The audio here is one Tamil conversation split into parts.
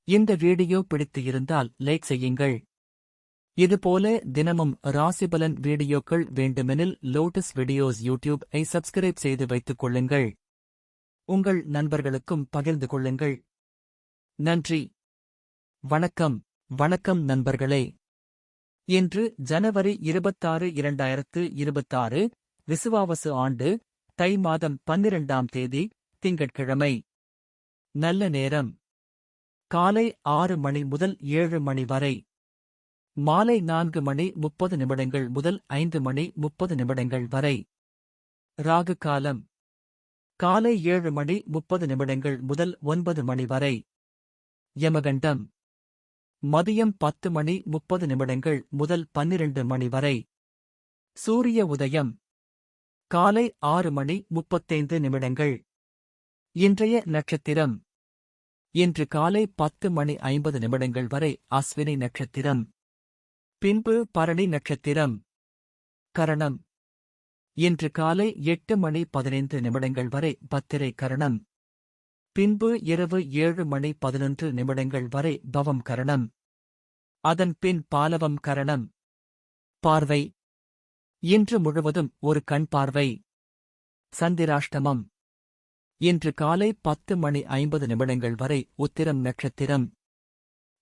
இந்த வீடியோ பிடித்து இருந்தால் லைக் செய்யுங்கள். இதுபோல தினமும் ராசிபலன் வீடியோக்கள் வேண்டுமெனில் லோட்டஸ் வீடியோஸ் யூடியூப்-ஐ சப்ஸ்கிரைப் செய்து வைத்துக் கொள்ளுங்கள். உங்கள் நண்பர்களுக்கும் பகிர்ந்து கொள்ளுங்கள். நன்றி. வணக்கம். வணக்கம் நண்பர்களே. இன்று ஜனவரி 26, 2026, விசுவாவசு ஆண்டு, தை மாதம் 12ஆம் தேதி, திங்கட்கிழமை. நல்ல நேரம் காலை 6 மணி முதல் 7 மணி வரை. மாலை 4 மணி 30 நிமிடங்கள் முதல் 5 மணி 30 நிமிடங்கள் வரை. ராகு காலம் காலை 7 மணி 30 நிமிடங்கள் முதல் 9 மணி வரை. யமகண்டம் மதியம் 10 மணி 30 நிமிடங்கள் முதல் 12 மணி வரை. சூரிய உதயம் காலை 6 மணி 35 நிமிடங்கள். இன்றைய நட்சத்திரம் இன்று காலை 10 மணி 50 நிமிடங்கள் வரை அஸ்வினி நட்சத்திரம். பின்பு பரணி நட்சத்திரம். கரணம் இன்று காலை 8 மணி 15 நிமிடங்கள் வரை பத்திரை கரணம். பின்பு இரவு 7 மணி 11 நிமிடங்கள் வரை பவம் கரணம். அதன் பின் பாலவம் கரணம். பார்வை இன்று முழுவதும் ஒரு கண் பார்வை. சந்திராஷ்டமம் இன்று காலை 10 மணி 50 நிமிடங்கள் வரை உத்திரம் நட்சத்திரம்.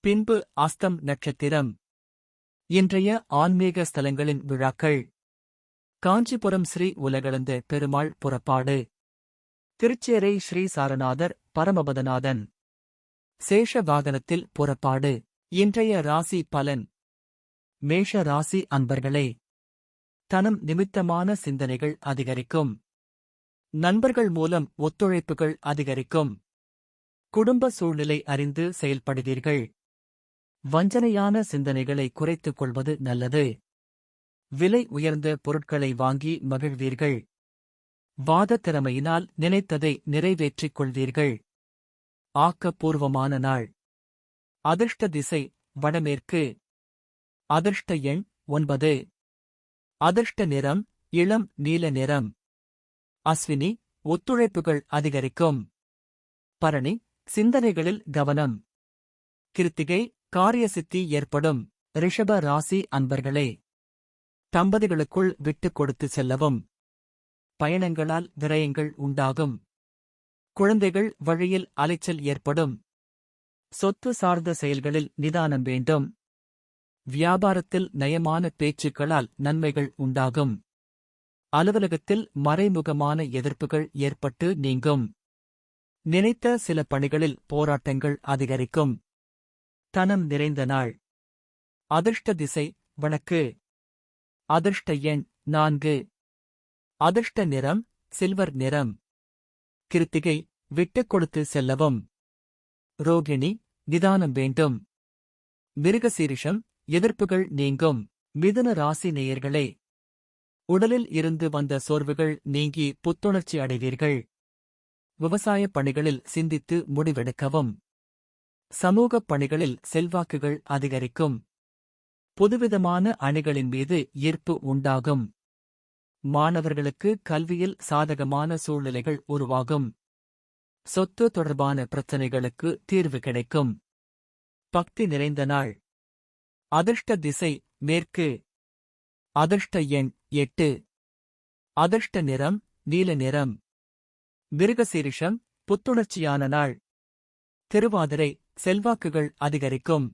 பின்பு அஸ்தம் நட்சத்திரம். இன்றைய ஆன்மீக ஸ்தலங்களின் விழாக்கள். காஞ்சிபுரம் ஸ்ரீ உலகளந்த பெருமாள் புறப்பாடு. திருச்சேரை ஸ்ரீ சாரநாதர் பரமபதநாதன் சேஷ வாகனத்தில் புறப்பாடு. இன்றைய ராசி பலன். மேஷ ராசி அன்பர்களே, தனம் நிமித்தமான சிந்தனைகள் அதிகரிக்கும். நண்பர்கள் மூலம் ஒத்துழைப்புகள் அதிகரிக்கும். குடும்ப சூழ்நிலை அறிந்து செயல்படுவீர்கள். வஞ்சனையான சிந்தனைகளை குறைத்துக் கொள்வது நல்லது. விலை உயர்ந்த பொருட்களை வாங்கி மகிழ்வீர்கள். வாத திறமையினால் நினைத்ததை நிறைவேற்றிக் கொள்வீர்கள். ஆக்கப்பூர்வமான நாள். அதிர்ஷ்ட திசை வடமேற்கு. அதிர்ஷ்ட எண் 9. அதிர்ஷ்ட நிறம் இளம் நீல நிறம். அஸ்வினி ஒத்துழைப்புகள் அதிகரிக்கும். பரணி சிந்தனைகளில் கவனம். கிருத்திகை காரியசித்தி ஏற்படும். ரிஷப ராசி அன்பர்களே, தம்பதிகளுக்குள் விட்டுக் கொடுத்து செல்லவும். பயணங்களால் விரயங்கள் உண்டாகும். குழந்தைகள் வழியில் அலைச்சல் ஏற்படும். சொத்து சார்ந்த செயல்களில் நிதானம் வேண்டும். வியாபாரத்தில் நயமான பேச்சுக்களால் நன்மைகள் உண்டாகும். அலுவலகத்தில் மறைமுகமான எதிர்ப்புகள் ஏற்பட்டு நீங்கும். நினைத்த சில பணிகளில் போராட்டங்கள் அதிகரிக்கும். தனம் நிறைந்த நாள். அதிர்ஷ்ட திசை வடக்கு. அதிர்ஷ்ட எண் 4. அதிர்ஷ்ட நிறம் சில்வர் நிறம். கிருத்திகை விட்டுக் கொடுத்து செல்லவும். ரோகிணி நிதானம் வேண்டும். மிருகசீரிஷம் எதிர்ப்புகள் நீங்கும். மிதுன ராசி நேயர்களே, உடலில் இருந்து வந்த சோர்வுகள் நீங்கி புத்துணர்ச்சி அடைவீர்கள். விவசாயப் பணிகளில் சிந்தித்து முடிவெடுக்கவும். சமூகப் பணிகளில் செல்வாக்குகள் அதிகரிக்கும். புதுவிதமான அணிகளின் மீது ஈர்ப்பு உண்டாகும். மாணவர்களுக்கு கல்வியில் சாதகமான சூழ்நிலைகள் உருவாகும். சொத்து தொடர்பான பிரச்சினைகளுக்கு தீர்வு கிடைக்கும். பக்தி நிறைந்த நாள். அதிர்ஷ்ட திசை மேற்கு. அதிர்ஷ்ட எண் 8. அதிர்ஷ்ட நிறம் நீல நிறம். மிருகசீரிஷம் புத்துணர்ச்சியான நாள். திருவாதிரை செல்வாக்குகள் அதிகரிக்கும்.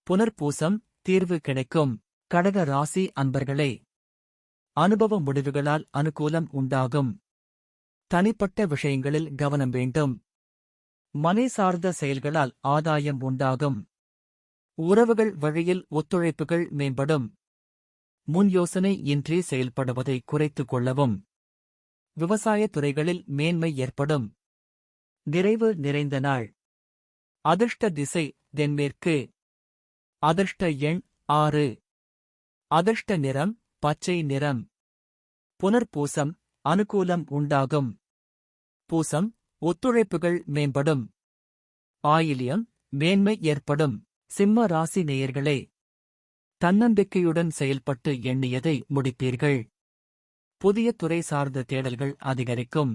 புனர்பூசம் தீர்வு கிடைக்கும். கடக ராசி அன்பர்களே, அனுபவ முடிவுகளால் அனுகூலம் உண்டாகும். தனிப்பட்ட விஷயங்களில் கவனம் வேண்டும். மனை சார்ந்த செயல்களால் ஆதாயம் உண்டாகும். உறவுகள் வழியில் ஒத்துழைப்புகள் மேம்படும். முன் யோசனை இன்றி செயல்படுவதை குறைத்துக் கொள்ளவும். விவசாயத் துறைகளில் மேன்மை ஏற்படும். நிறைவு நிறைந்த நாள். அதிர்ஷ்ட திசை தென்மேற்கு. அதிர்ஷ்ட எண் 6. அதிர்ஷ்ட நிறம் பச்சை நிறம். புனர்பூசம் அனுகூலம் உண்டாகும். பூசம் ஒத்துழைப்புகள் மேம்படும். ஆயில்யம் மேன்மை ஏற்படும். சிம்ம ராசி நேயர்களே, தன்னம்பிக்கையுடன் செயல்பட்டு எண்ணியதை முடிப்பீர்கள். புதிய துறை சார்ந்த தேடல்கள் அதிகரிக்கும்.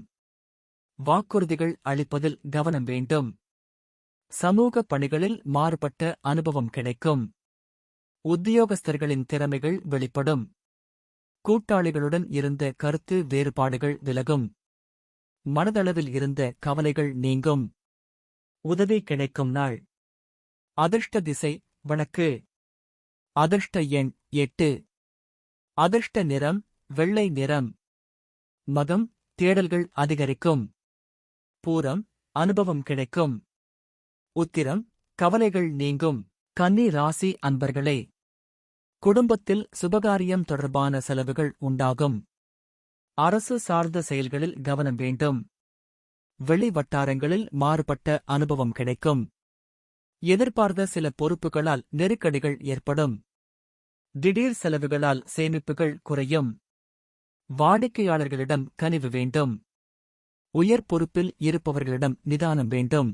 வாக்குறுதிகள் அளிப்பதில் கவனம் வேண்டும். சமூக பணிகளில் மாறுபட்ட அனுபவம் கிடைக்கும். உத்தியோகஸ்தர்களின் திறமைகள் வெளிப்படும். கூட்டாளிகளுடன் இருந்த கருத்து வேறுபாடுகள் விலகும். மனதளவில் இருந்த கவலைகள் நீங்கும். உதவி கிடைக்கும் நாள். அதிர்ஷ்ட திசை வடக்கு. அதிர்ஷ்ட எண் 8. அதிர்ஷ்ட நிறம் வெள்ளை நிறம். மகம் தேடல்கள் அதிகரிக்கும். பூரம் அனுபவம் கிடைக்கும். உத்திரம் கவலைகள் நீங்கும். கன்னி ராசி அன்பர்களே, குடும்பத்தில் சுபகாரியம் தொடர்பான செலவுகள் உண்டாகும். அரசு சார்ந்த செயல்களில் கவனம் வேண்டும். வெளி வட்டாரங்களில் மாறுபட்ட அனுபவம் கிடைக்கும். எதிர்பார்த்த சில பொறுப்புகளால் நெருக்கடிகள் ஏற்படும். திடீர் செலவுகளால் சேமிப்புகள் குறையும். வாடிக்கையாளர்களிடம் கனிவு வேண்டும். உயர் பொறுப்பில் இருப்பவர்களிடம் நிதானம் வேண்டும்.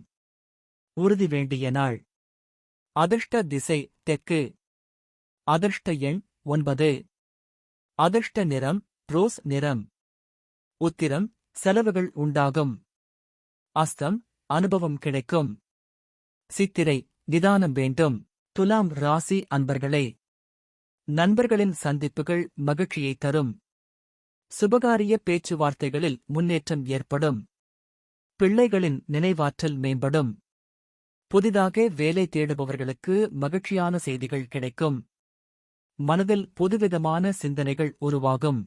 உறுதி வேண்டிய நாள். அதிர்ஷ்ட திசை தெற்கு. அதிர்ஷ்ட எண் 9. அதிர்ஷ்ட நிறம் ரோஸ் நிறம். உத்திரம் செலவுகள் உண்டாகும். அஸ்தம் அனுபவம் கிடைக்கும். சித்திரை நிதானம் வேண்டும். துலாம் ராசி அன்பர்களே, நண்பர்களின் சந்திப்புகள் மகிழ்ச்சியை தரும். சுபகாரிய பேச்சுவார்த்தைகளில் முன்னேற்றம் ஏற்படும். பிள்ளைகளின் நினைவாற்றல் மேம்படும். புதிதாக வேலை தேடுபவர்களுக்கு மகிழ்ச்சியான செய்திகள் கிடைக்கும். மனதில் புதுவிதமான சிந்தனைகள் உருவாகும்.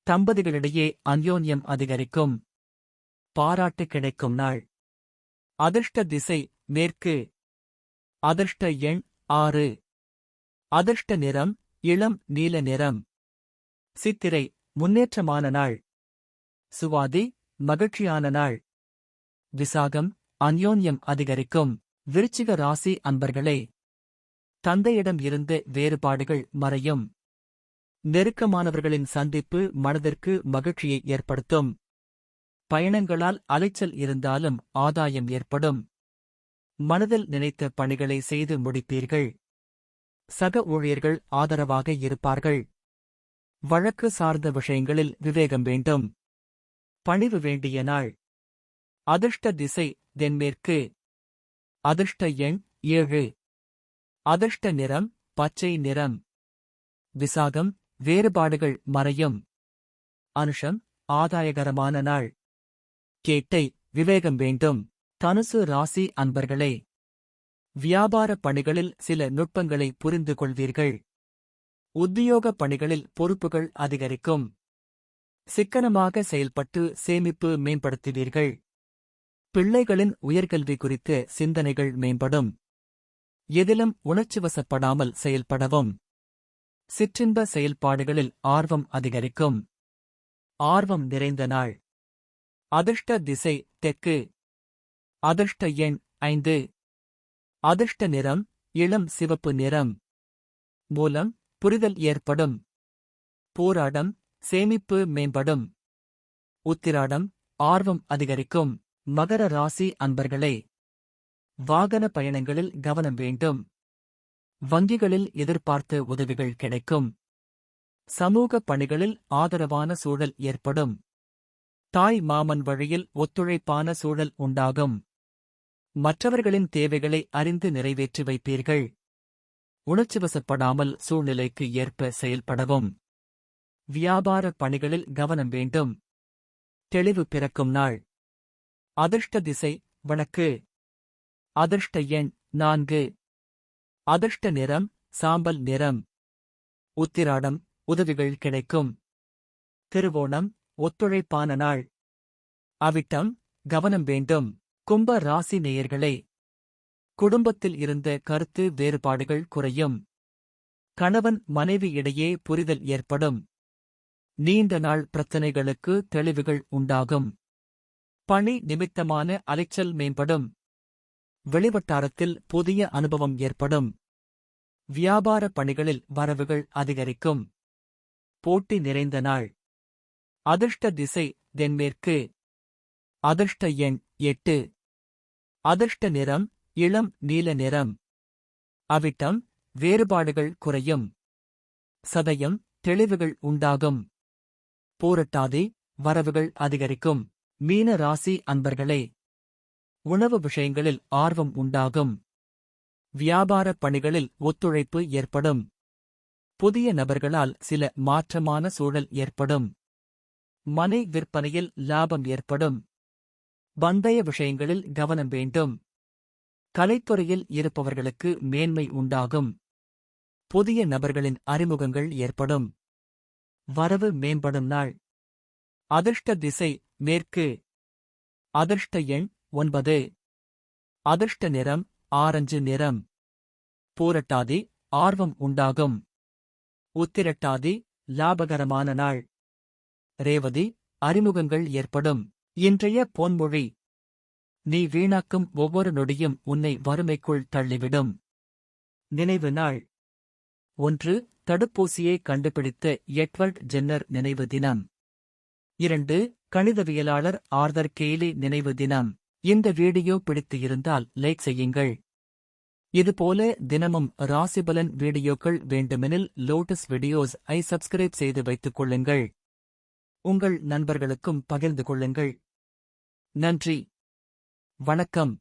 தம்பதிகளிடையே அந்யோன்யம் அதிகரிக்கும். பாராட்டு கிடைக்கும் நாள். அதிர்ஷ்ட திசை மேற்கு. அதிர்ஷ்ட எண் 6. அதிர்ஷ்ட நிறம் இளம் நீல நிறம். சித்திரை முன்னேற்றமான நாள். சுவாதி மகிழ்ச்சியான நாள். விசாகம் அந்யோன்யம் அதிகரிக்கும். விருச்சிக ராசி அன்பர்களே, தந்தையிடம் இருந்த வேறுபாடுகள் மறையும். நெருக்கமானவர்களின் சந்திப்பு மனதிற்கு மகிழ்ச்சியை ஏற்படுத்தும். பயணங்களால் அலைச்சல் இருந்தாலும் ஆதாயம் ஏற்படும். மனதில் நினைத்த பணிகளை செய்து முடிப்பீர்கள். சக ஊழியர்கள் ஆதரவாக இருப்பார்கள். வழக்கு சார்ந்த விஷயங்களில் விவேகம் வேண்டும். பணிவு வேண்டிய நாள். அதிர்ஷ்ட திசை தென்மேற்கு. அதிர்ஷ்ட எண் 7. அதிர்ஷ்ட நிறம் பச்சை நிறம். விசாகம் வேறுபாடுகள் மறையும். அனுஷம் ஆதாயகரமான நாள். கேட்டை விவேகம் வேண்டும். தனுசு ராசி அன்பர்களே, வியாபார பணிகளில் சில நுட்பங்களை புரிந்து கொள்வீர்கள். உத்தியோக பணிகளில் பொறுப்புகள் அதிகரிக்கும். சிக்கனமாக செயல்பட்டு சேமிப்பு மேம்படுத்துவீர்கள். பிள்ளைகளின் உயர்கல்வி குறித்த சிந்தனைகள் மேம்படும். எதிலும் உணர்ச்சிவசப்படாமல் செயல்படவும். சிற்றின்ப செயல்பாடுகளில் ஆர்வம் அதிகரிக்கும். ஆர்வம் நிறைந்த நாள். அதிர்ஷ்ட திசை தெற்கு. அதிர்ஷ்ட எண் 5. அதிர்ஷ்ட நிறம் இளம் சிவப்பு நிறம். மூலம் புரிதல் ஏற்படும். போராடம் சேமிப்பு மேம்படும். உத்திராடம் ஆர்வம் அதிகரிக்கும். மகர ராசி அன்பர்களே, வாகன பயணங்களில் கவனம் வேண்டும். வங்கிகளில் எதிர்பார்த்த உதவிகள் கிடைக்கும். சமூக பணிகளில் ஆதரவான சூழல் ஏற்படும். தாய் மாமன் வழியில் ஒத்துழைப்பான சூழல் உண்டாகும். மற்றவர்களின் தேவைகளை அறிந்து நிறைவேற்றி வைப்பீர்கள். உணர்ச்சிவசப்படாமல் சூழ்நிலைக்கு ஏற்ப செயல்படவும். வியாபார பணிகளில் கவனம் வேண்டும். தெளிவு பிறக்கும் நாள். அதிர்ஷ்ட திசை வடக்கு. அதிர்ஷ்ட எண் 4. அதிர்ஷ்ட நிறம் சாம்பல் நிறம். உத்திராடம் உதவிகள் கிடைக்கும். திருவோணம் ஒத்துழைப்பான நாள். அவிட்டம் கவனம் வேண்டும். கும்ப ராசி நேயர்களே, குடும்பத்தில் இருந்த கருத்து வேறுபாடுகள் குறையும். கணவன் மனைவி இடையே புரிதல் ஏற்படும். நீண்ட நாள் பிரச்சினைகளுக்கு தெளிவுகள் உண்டாகும். பணி நிமித்தமான அலைச்சல் மேம்படும். வெளிவட்டாரத்தில் புதிய அனுபவம் ஏற்படும். வியாபார பணிகளில் வரவுகள் அதிகரிக்கும். போட்டி நிறைந்த நாள். அதிர்ஷ்ட திசை தென்மேற்கு. அதிர்ஷ்ட எண் 8. அதிர்ஷ்ட நிறம் இளம் நீல நிறம். அவிட்டம் வேறுபாடுகள் குறையும். சதயம் தெளிவுகள் உண்டாகும். பூரட்டாதி வரவுகள் அதிகரிக்கும். மீன ராசி அன்பர்களே, உணவு விஷயங்களில் ஆர்வம் உண்டாகும். வியாபார பணிகளில் ஒத்துழைப்பு ஏற்படும். புதிய நபர்களால் சில மாற்றமான சூழல் ஏற்படும். மனை விற்பனையில் லாபம் ஏற்படும். பந்தய விஷயங்களில் கவனம் வேண்டும். கலைத்துறையில் இருப்பவர்களுக்கு மேன்மை உண்டாகும். புதிய நபர்களின் அறிமுகங்கள் ஏற்படும். வரவு மேம்படும் நாள். அதிர்ஷ்ட திசை மேற்கு. அதிர்ஷ்ட எண் 9. அதிர்ஷ்ட நிறம் ஆரஞ்சு நிறம். பூரட்டாதி ஆர்வம் உண்டாகும். உத்திரட்டாதி லாபகரமான நாள். ரேவதி அறிமுகங்கள் ஏற்படும். இன்றைய பொன்மொழி: நீ வீணாக்கும் ஒவ்வொரு நொடியும் உன்னை வறுமைக்குள் தள்ளிவிடும். நினைவு நாள்: 1. தடுப்பூசியை கண்டுபிடித்த எட்வர்ட் ஜென்னர் நினைவு தினம். 2. கணிதவியலாளர் ஆர்தர் கெய்லி நினைவு தினம். இந்த வீடியோ பிடித்து இருந்தால் லைக் செய்யுங்கள். இதுபோல தினமும் ராசிபலன் வீடியோக்கள் வேண்டுமெனில் லோட்டஸ் வீடியோஸ் ஐ சப்ஸ்கிரைப் செய்து வைத்துக் கொள்ளுங்கள். உங்கள் நண்பர்களுக்கும் பகிர்ந்து கொள்ளுங்கள். நன்றி. வணக்கம்.